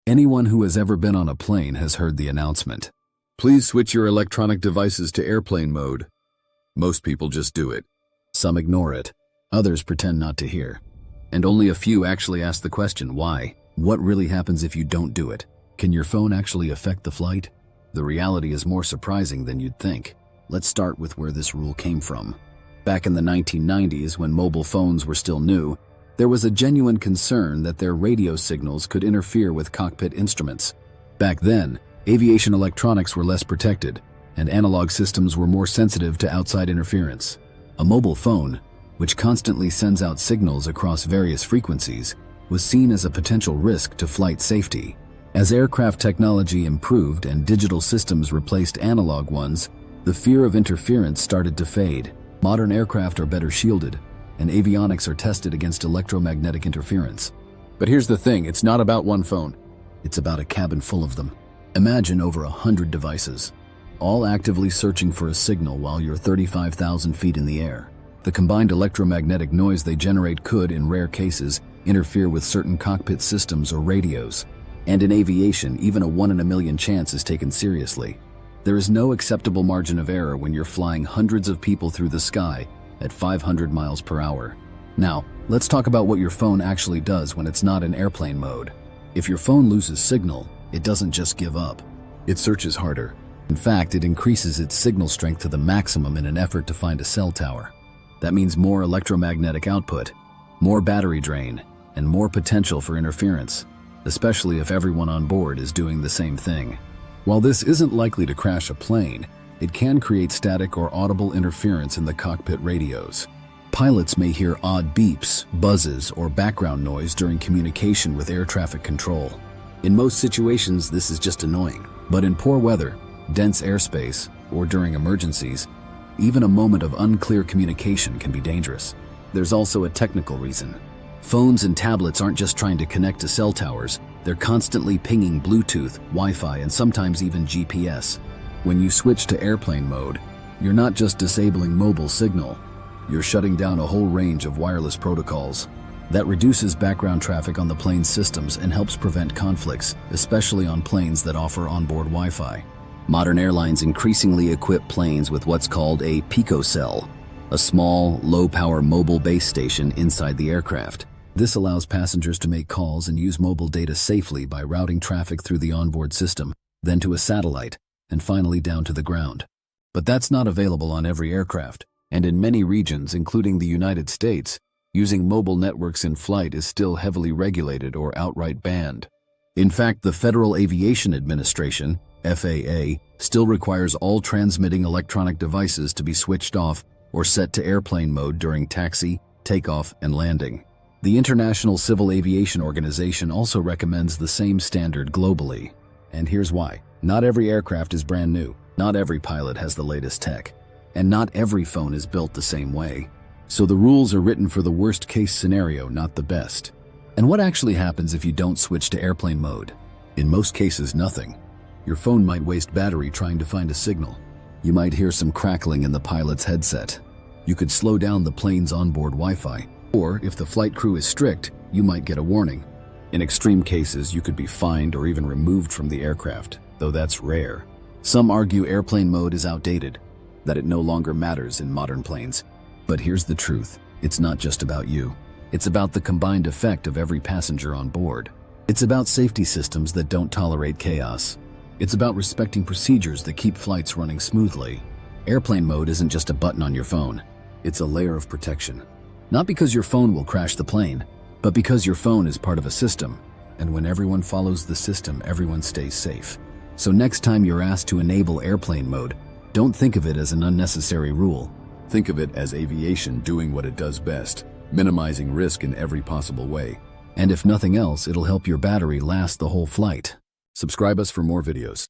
Anyone who has ever been on a plane has heard the announcement. Please switch your electronic devices to airplane mode. Most people just do it. Some ignore it. Others pretend not to hear. And only a few actually ask the question, why? What really happens if you don't do it? Can your phone actually affect the flight? The reality is more surprising than you'd think. Let's start with where this rule came from. Back in the 1990s, when mobile phones were still new, there was a genuine concern that their radio signals could interfere with cockpit instruments. Back then, aviation electronics were less protected, and analog systems were more sensitive to outside interference. A mobile phone, which constantly sends out signals across various frequencies, was seen as a potential risk to flight safety. As aircraft technology improved and digital systems replaced analog ones, the fear of interference started to fade. Modern aircraft are better shielded, and avionics are tested against electromagnetic interference. But here's the thing, it's not about one phone. It's about a cabin full of them. Imagine over 100 devices, all actively searching for a signal while you're 35,000 feet in the air. The combined electromagnetic noise they generate could, in rare cases, interfere with certain cockpit systems or radios. And in aviation, even a 1 in a million chance is taken seriously. There is no acceptable margin of error when you're flying hundreds of people through the sky at 500 miles per hour. Now, let's talk about what your phone actually does when it's not in airplane mode. If your phone loses signal, it doesn't just give up. It searches harder. In fact, it increases its signal strength to the maximum in an effort to find a cell tower. That means more electromagnetic output, more battery drain, and more potential for interference, especially if everyone on board is doing the same thing. While this isn't likely to crash a plane, it can create static or audible interference in the cockpit radios. Pilots may hear odd beeps, buzzes, or background noise during communication with air traffic control. In most situations, this is just annoying, but in poor weather, dense airspace, or during emergencies, even a moment of unclear communication can be dangerous. There's also a technical reason. Phones and tablets aren't just trying to connect to cell towers, they're constantly pinging Bluetooth, Wi-Fi, and sometimes even GPS. When you switch to airplane mode, you're not just disabling mobile signal, you're shutting down a whole range of wireless protocols. That reduces background traffic on the plane's systems and helps prevent conflicts, especially on planes that offer onboard Wi-Fi. Modern airlines increasingly equip planes with what's called a picocell, a small, low-power mobile base station inside the aircraft. This allows passengers to make calls and use mobile data safely by routing traffic through the onboard system, then to a satellite, and finally down to the ground. But that's not available on every aircraft, and in many regions, including the United States, using mobile networks in flight is still heavily regulated or outright banned. In fact, the Federal Aviation Administration, FAA, still requires all transmitting electronic devices to be switched off or set to airplane mode during taxi, takeoff, and landing. The International Civil Aviation Organization also recommends the same standard globally. And here's why. Not every aircraft is brand new, not every pilot has the latest tech, and not every phone is built the same way. So the rules are written for the worst-case scenario, not the best. And what actually happens if you don't switch to airplane mode? In most cases, nothing. Your phone might waste battery trying to find a signal. You might hear some crackling in the pilot's headset. You could slow down the plane's onboard Wi-Fi. Or, if the flight crew is strict, you might get a warning. In extreme cases, you could be fined or even removed from the aircraft, though that's rare. Some argue airplane mode is outdated, that it no longer matters in modern planes. But here's the truth. It's not just about you. It's about the combined effect of every passenger on board. It's about safety systems that don't tolerate chaos. It's about respecting procedures that keep flights running smoothly. Airplane mode isn't just a button on your phone. It's a layer of protection. Not because your phone will crash the plane, but because your phone is part of a system. And when everyone follows the system, everyone stays safe. So next time you're asked to enable airplane mode, don't think of it as an unnecessary rule. Think of it as aviation doing what it does best, minimizing risk in every possible way. And if nothing else, it'll help your battery last the whole flight. Subscribe us for more videos.